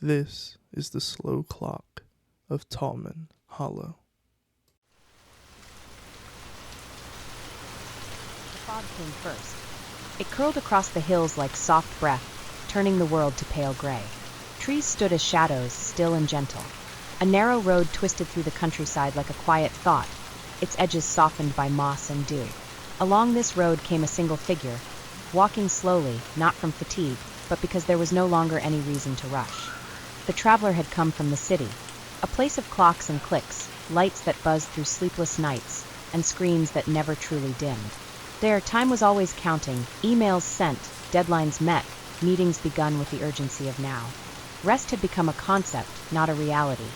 This is the slow clock of Talmen Hollow. The fog came first. It curled across the hills like soft breath, turning the world to pale gray. Trees stood as shadows, still and gentle. A narrow road twisted through the countryside like a quiet thought, its edges softened by moss and dew. Along this road came a single figure, walking slowly, not from fatigue, but because there was no longer any reason to rush. The traveler had come from the city, a place of clocks and clicks, lights that buzzed through sleepless nights, and screens that never truly dimmed. There, time was always counting, emails sent, deadlines met, meetings begun with the urgency of now. Rest had become a concept, not a reality.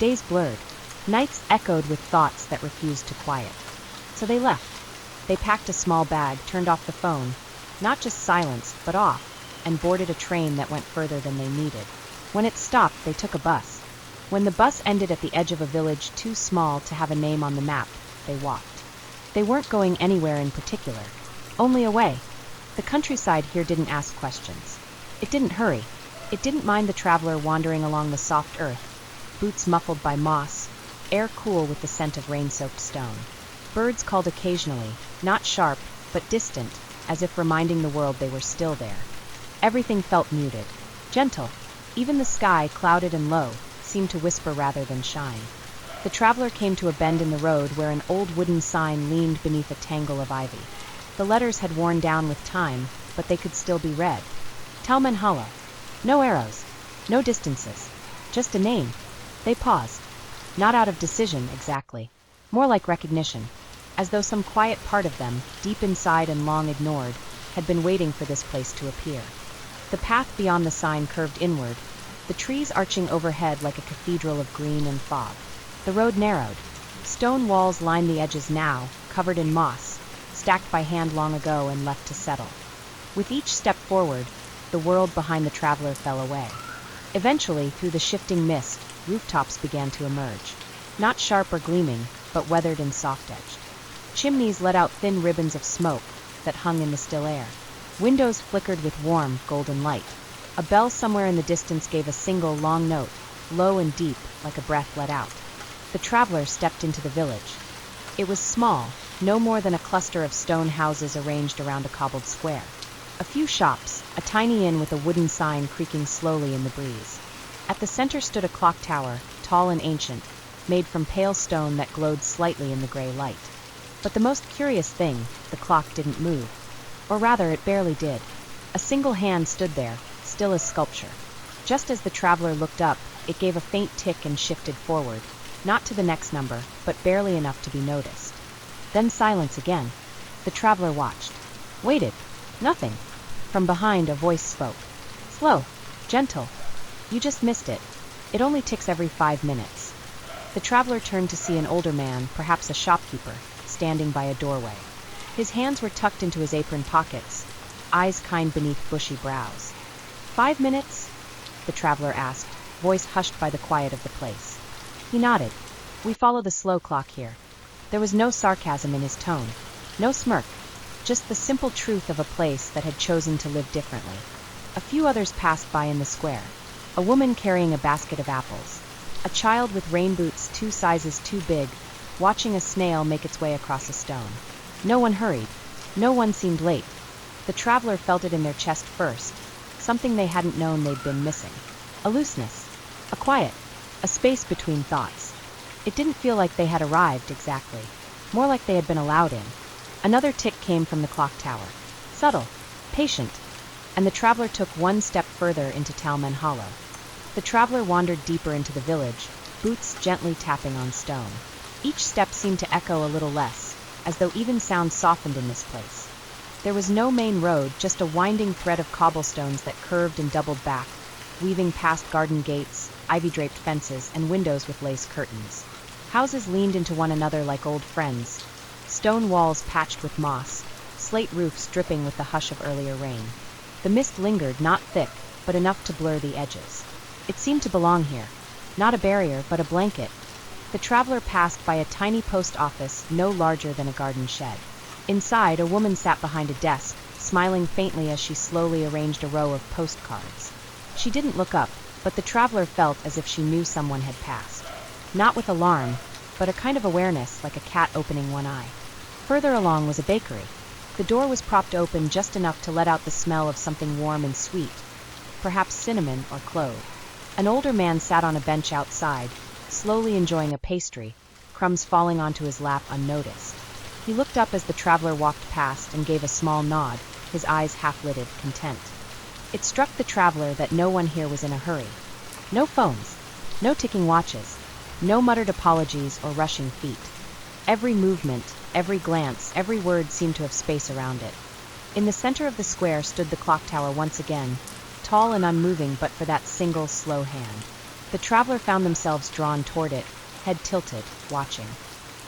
Days blurred. Nights echoed with thoughts that refused to quiet. So they left. They packed a small bag, turned off the phone, not just silence, but off, and boarded a train that went further than they needed. When it stopped, they took a bus. When the bus ended at the edge of a village too small to have a name on the map, they walked. They weren't going anywhere in particular, only away. The countryside here didn't ask questions. It didn't hurry. It didn't mind the traveler wandering along the soft earth, boots muffled by moss, air cool with the scent of rain-soaked stone. Birds called occasionally, not sharp, but distant, as if reminding the world they were still there. Everything felt muted, gentle. Even the sky, clouded and low, seemed to whisper rather than shine. The traveler came to a bend in the road where an old wooden sign leaned beneath a tangle of ivy. The letters had worn down with time, but they could still be read. Talmen Hollow. No arrows, no distances, just a name. They paused. Not out of decision, exactly. More like recognition, as though some quiet part of them, deep inside and long ignored, had been waiting for this place to appear. The path beyond the sign curved inward, the trees arching overhead like a cathedral of green and fog. The road narrowed. Stone walls lined the edges now, covered in moss, stacked by hand long ago and left to settle. With each step forward, the world behind the traveler fell away. Eventually, through the shifting mist, rooftops began to emerge. Not sharp or gleaming, but weathered and soft-edged. Chimneys let out thin ribbons of smoke that hung in the still air. Windows flickered with warm, golden light. A bell somewhere in the distance gave a single long note, low and deep, like a breath let out. The traveler stepped into the village. It was small, no more than a cluster of stone houses arranged around a cobbled square. A few shops, a tiny inn with a wooden sign creaking slowly in the breeze. At the center stood a clock tower, tall and ancient, made from pale stone that glowed slightly in the gray light. But the most curious thing, the clock didn't move. Or rather, it barely did. A single hand stood there, still as sculpture. Just as the traveler looked up, it gave a faint tick and shifted forward, not to the next number, but barely enough to be noticed. Then silence again. The traveler watched. Waited. Nothing. From behind, a voice spoke. Slow. Gentle. You just missed it. It only ticks every 5 minutes. The traveler turned to see an older man, perhaps a shopkeeper, standing by a doorway. His hands were tucked into his apron pockets, eyes kind beneath bushy brows. 5 minutes? The traveler asked, voice hushed by the quiet of the place. He nodded. We follow the slow clock here. There was no sarcasm in his tone, no smirk, just the simple truth of a place that had chosen to live differently. A few others passed by in the square. A woman carrying a basket of apples. A child with rain boots 2 sizes too big, watching a snail make its way across a stone. No one hurried. No one seemed late. The traveler felt it in their chest first, something they hadn't known they'd been missing. A looseness. A quiet. A space between thoughts. It didn't feel like they had arrived exactly. More like they had been allowed in. Another tick came from the clock tower. Subtle. Patient. And the traveler took one step further into Talmen Hollow. The traveler wandered deeper into the village, boots gently tapping on stone. Each step seemed to echo a little less, as though even sound softened in this place. There was no main road, just a winding thread of cobblestones that curved and doubled back, weaving past garden gates, ivy-draped fences, and windows with lace curtains. Houses leaned into one another like old friends, stone walls patched with moss, slate roofs dripping with the hush of earlier rain. The mist lingered, not thick, but enough to blur the edges. It seemed to belong here. Not a barrier, but a blanket. The traveler passed by a tiny post office no larger than a garden shed. Inside, a woman sat behind a desk, smiling faintly as she slowly arranged a row of postcards. She didn't look up, but the traveler felt as if she knew someone had passed. Not with alarm, but a kind of awareness, like a cat opening one eye. Further along was a bakery. The door was propped open just enough to let out the smell of something warm and sweet, perhaps cinnamon or clove. An older man sat on a bench outside, slowly enjoying a pastry, crumbs falling onto his lap unnoticed. He looked up as the traveler walked past and gave a small nod, his eyes half-lidded, content. It struck the traveler that no one here was in a hurry. No phones, no ticking watches, no muttered apologies or rushing feet. Every movement, every glance, every word seemed to have space around it. In the center of the square stood the clock tower once again, tall and unmoving but for that single slow hand. The traveler found themselves drawn toward it, head tilted, watching.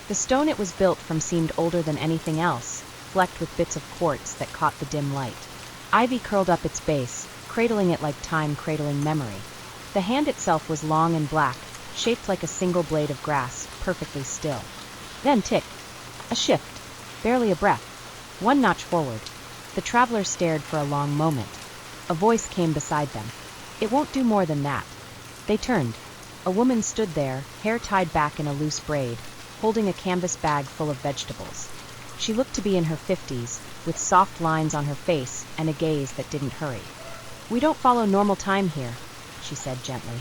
The stone it was built from seemed older than anything else, flecked with bits of quartz that caught the dim light. Ivy curled up its base, cradling it like time cradling memory. The hand itself was long and black, shaped like a single blade of grass, perfectly still. Then tick. A shift. Barely a breath. One notch forward. The traveler stared for a long moment. A voice came beside them. It won't do more than that. They turned. A woman stood there, hair tied back in a loose braid, holding a canvas bag full of vegetables. She looked to be in her 50s, with soft lines on her face and a gaze that didn't hurry. "We don't follow normal time here," she said gently.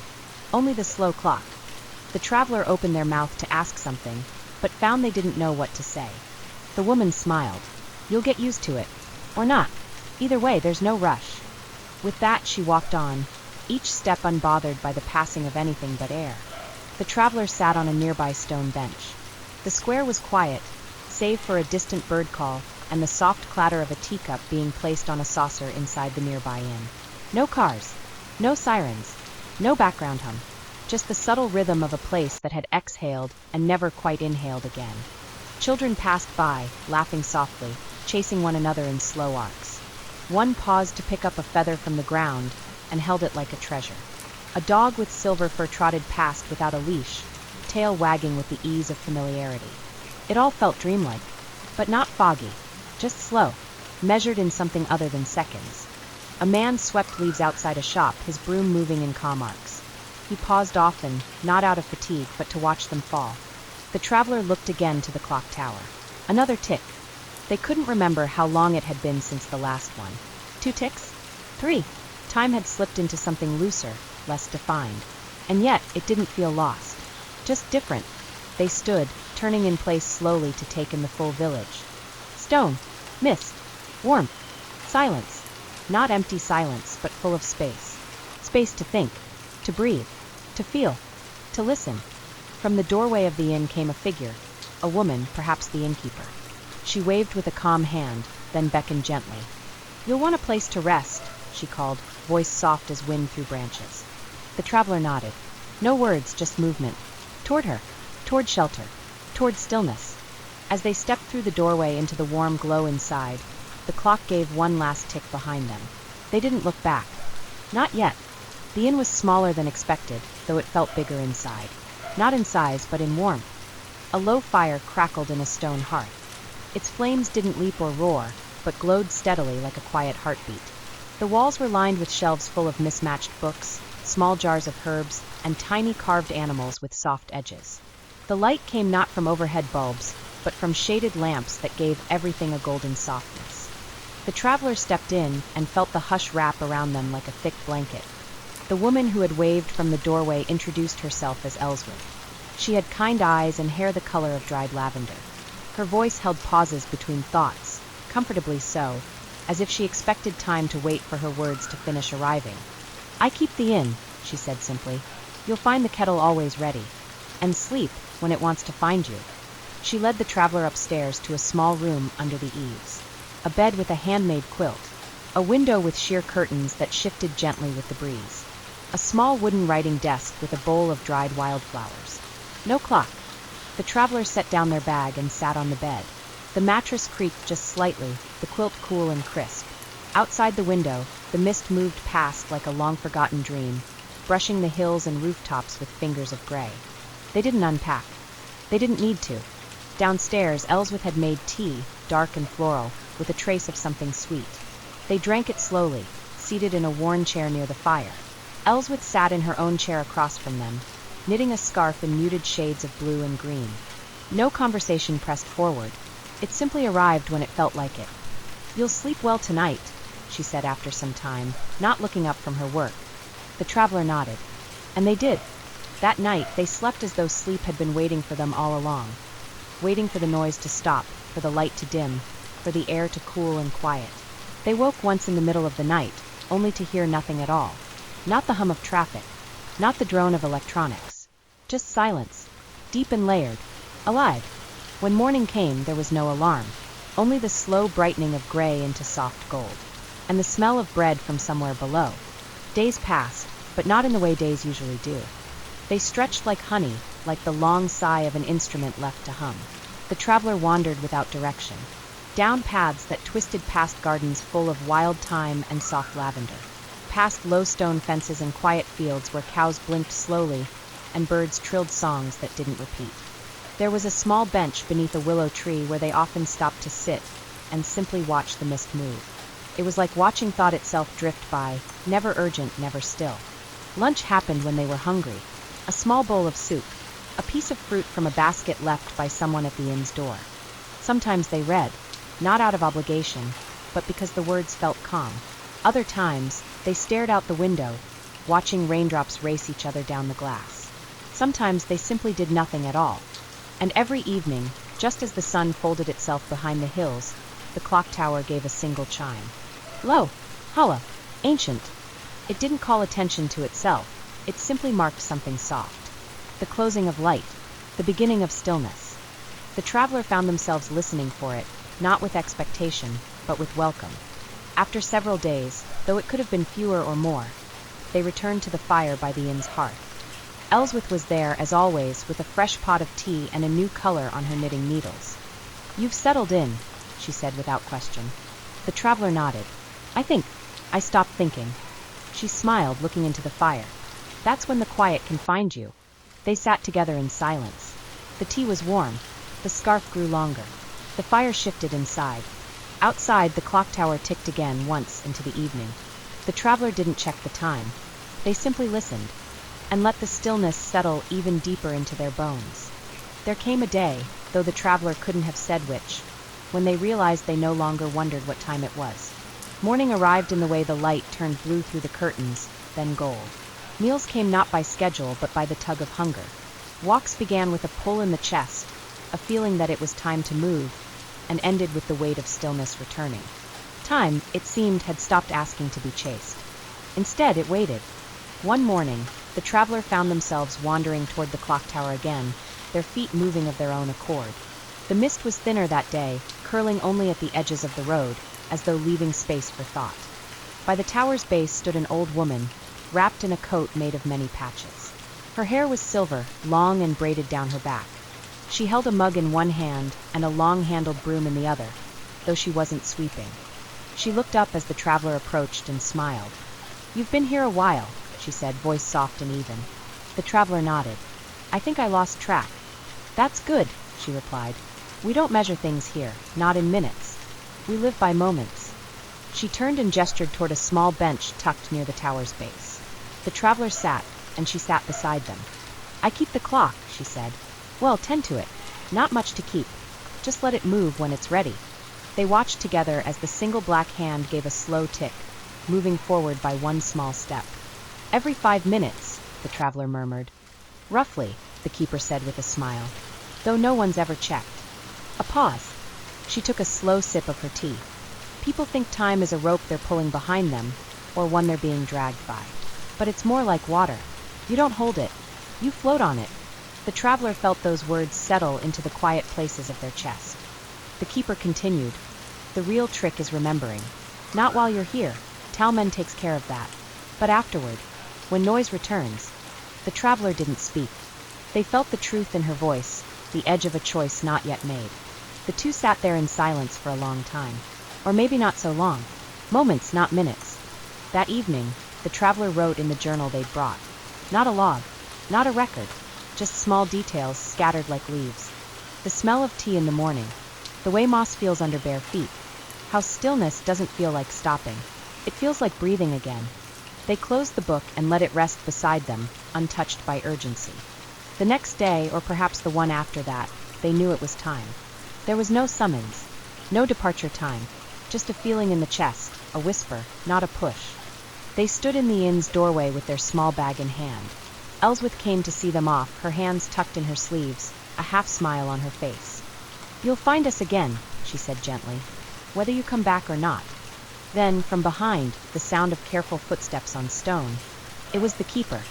"Only the slow clock." The traveler opened their mouth to ask something, but found they didn't know what to say. The woman smiled. "You'll get used to it. Or not. Either way, there's no rush." With that, she walked on, each step unbothered by the passing of anything but air. The traveler sat on a nearby stone bench. The square was quiet, save for a distant bird call and the soft clatter of a teacup being placed on a saucer inside the nearby inn. No cars, no sirens, no background hum, just the subtle rhythm of a place that had exhaled and never quite inhaled again. Children passed by, laughing softly, chasing one another in slow arcs. One paused to pick up a feather from the ground and held it like a treasure. A dog with silver fur trotted past without a leash, tail wagging with the ease of familiarity. It all felt dreamlike, but not foggy, just slow, measured in something other than seconds. A man swept leaves outside a shop, his broom moving in calm arcs. He paused often, not out of fatigue, but to watch them fall. The traveler looked again to the clock tower. Another tick. They couldn't remember how long it had been since the last one. 2 ticks? 3. Time had slipped into something looser, less defined. And yet, it didn't feel lost. Just different. They stood, turning in place slowly to take in the full village. Stone, mist, warmth, silence. Not empty silence, but full of space. Space to think, to breathe, to feel, to listen. From the doorway of the inn came a figure, a woman, perhaps the innkeeper. She waved with a calm hand, then beckoned gently. "You'll want a place to rest," she called, voice soft as wind through branches. The traveler nodded. No words, just movement. Toward her, toward shelter, toward stillness. As they stepped through the doorway into the warm glow inside, the clock gave one last tick behind them. They didn't look back. Not yet. The inn was smaller than expected, though it felt bigger inside. Not in size, but in warmth. A low fire crackled in a stone hearth. Its flames didn't leap or roar, but glowed steadily like a quiet heartbeat. The walls were lined with shelves full of mismatched books, small jars of herbs, and tiny carved animals with soft edges. The light came not from overhead bulbs, but from shaded lamps that gave everything a golden softness. The traveler stepped in and felt the hush wrap around them like a thick blanket. The woman who had waved from the doorway introduced herself as Ellsworth. She had kind eyes and hair the color of dried lavender. Her voice held pauses between thoughts, comfortably so, as if she expected time to wait for her words to finish arriving. "I keep the inn," she said simply. "You'll find the kettle always ready. And sleep when it wants to find you." She led the traveler upstairs to a small room under the eaves. A bed with a handmade quilt. A window with sheer curtains that shifted gently with the breeze. A small wooden writing desk with a bowl of dried wildflowers. No clock. The travelers set down their bag and sat on the bed. The mattress creaked just slightly, the quilt cool and crisp. Outside the window, the mist moved past like a long-forgotten dream, brushing the hills and rooftops with fingers of gray. They didn't unpack. They didn't need to. Downstairs, Ellsworth had made tea, dark and floral, with a trace of something sweet. They drank it slowly, seated in a worn chair near the fire. Elswith sat in her own chair across from them, knitting a scarf in muted shades of blue and green. No conversation pressed forward. It simply arrived when it felt like it. "You'll sleep well tonight," she said after some time, not looking up from her work. The traveler nodded. And they did. That night, they slept as though sleep had been waiting for them all along. Waiting for the noise to stop, for the light to dim, for the air to cool and quiet. They woke once in the middle of the night, only to hear nothing at all. Not the hum of traffic, not the drone of electronics. Just silence, deep and layered, alive. When morning came, there was no alarm, only the slow brightening of gray into soft gold, and the smell of bread from somewhere below. Days passed, but not in the way days usually do. They stretched like honey, like the long sigh of an instrument left to hum. The traveler wandered without direction, down paths that twisted past gardens full of wild thyme and soft lavender, past low stone fences and quiet fields where cows blinked slowly and birds trilled songs that didn't repeat. There was a small bench beneath a willow tree where they often stopped to sit and simply watch the mist move. It was like watching thought itself drift by, never urgent, never still. Lunch happened when they were hungry. A small bowl of soup, a piece of fruit from a basket left by someone at the inn's door. Sometimes they read, not out of obligation, but because the words felt calm. Other times, they stared out the window, watching raindrops race each other down the glass. Sometimes they simply did nothing at all. And every evening, just as the sun folded itself behind the hills, the clock tower gave a single chime. Low, hollow, ancient. It didn't call attention to itself, it simply marked something soft. The closing of light, the beginning of stillness. The traveler found themselves listening for it, not with expectation, but with welcome. After several days, though it could have been fewer or more, they returned to the fire by the inn's hearth. Elswith was there, as always, with a fresh pot of tea and a new color on her knitting needles. "You've settled in," she said without question. The traveler nodded. I stopped thinking." She smiled, looking into the fire. "That's when the quiet can find you." They sat together in silence. The tea was warm. The scarf grew longer. The fire shifted inside. Outside, the clock tower ticked again once into the evening. The traveler didn't check the time. They simply listened, and let the stillness settle even deeper into their bones. There came a day, though the traveler couldn't have said which, when they realized they no longer wondered what time it was. Morning arrived in the way the light turned blue through the curtains, then gold. Meals came not by schedule, but by the tug of hunger. Walks began with a pull in the chest, a feeling that it was time to move, and ended with the weight of stillness returning. Time, it seemed, had stopped asking to be chased. Instead, it waited. One morning, the traveler found themselves wandering toward the clock tower again, their feet moving of their own accord. The mist was thinner that day, curling only at the edges of the road, as though leaving space for thought. By the tower's base stood an old woman, wrapped in a coat made of many patches. Her hair was silver, long and braided down her back. She held a mug in one hand and a long-handled broom in the other, though she wasn't sweeping. She looked up as the traveler approached and smiled. "You've been here a while," she said, voice soft and even. The traveler nodded. "I think I lost track." "That's good," she replied. "We don't measure things here, not in minutes. We live by moments." She turned and gestured toward a small bench tucked near the tower's base. The traveler sat, and she sat beside them. "I keep the clock," she said. "Well, tend to it. Not much to keep. Just let it move when it's ready." They watched together as the single black hand gave a slow tick, moving forward by one small step. "Every 5 minutes," the traveler murmured. "Roughly," the keeper said with a smile, "though no one's ever checked." A pause. She took a slow sip of her tea. "People think time is a rope they're pulling behind them, or one they're being dragged by. But it's more like water. You don't hold it. You float on it." The traveler felt those words settle into the quiet places of their chest. The keeper continued, "The real trick is remembering. Not while you're here. Talmen takes care of that. But afterward, when noise returns." The traveler didn't speak. They felt the truth in her voice, the edge of a choice not yet made. The two sat there in silence for a long time. Or maybe not so long. Moments, not minutes. That evening, the traveler wrote in the journal they'd brought. Not a log, not a record, just small details scattered like leaves. The smell of tea in the morning, the way moss feels under bare feet, how stillness doesn't feel like stopping. It feels like breathing again. They closed the book and let it rest beside them, untouched by urgency. The next day, or perhaps the one after that, they knew it was time. There was no summons, no departure time, just a feeling in the chest, a whisper, not a push. They stood in the inn's doorway with their small bag in hand. Ellsworth came to see them off, her hands tucked in her sleeves, a half-smile on her face. "You'll find us again," she said gently, "whether you come back or not." Then, from behind, the sound of careful footsteps on stone. It was the keeper.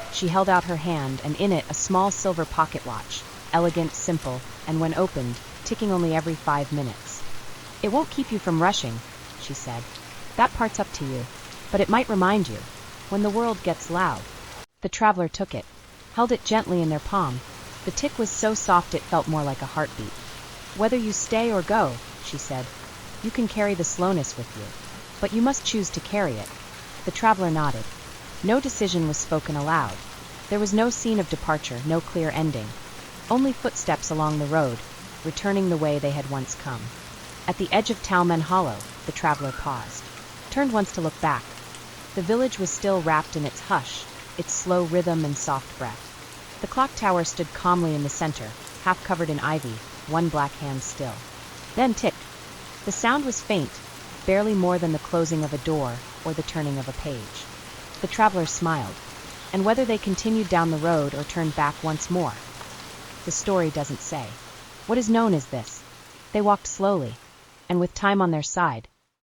She held out her hand, and in it a small silver pocket watch, elegant, simple, and when opened, ticking only every 5 minutes. "It won't keep you from rushing," she said. "That part's up to you. But it might remind you, when the world gets loud." The traveler took it, held it gently in their palm. The tick was so soft it felt more like a heartbeat. "Whether you stay or go," she said, "you can carry the slowness with you. But you must choose to carry it." The traveler nodded. No decision was spoken aloud. There was no scene of departure, no clear ending. Only footsteps along the road, returning the way they had once come. At the edge of Talmen Hollow, the traveler paused, turned once to look back. The village was still wrapped in its hush, its slow rhythm and soft breath. The clock tower stood calmly in the center, half covered in ivy, one black hand still. Then tick. The sound was faint, barely more than the closing of a door or the turning of a page. The traveler smiled, and whether they continued down the road or turned back once more, the story doesn't say. What is known is this: they walked slowly, and with time on their side,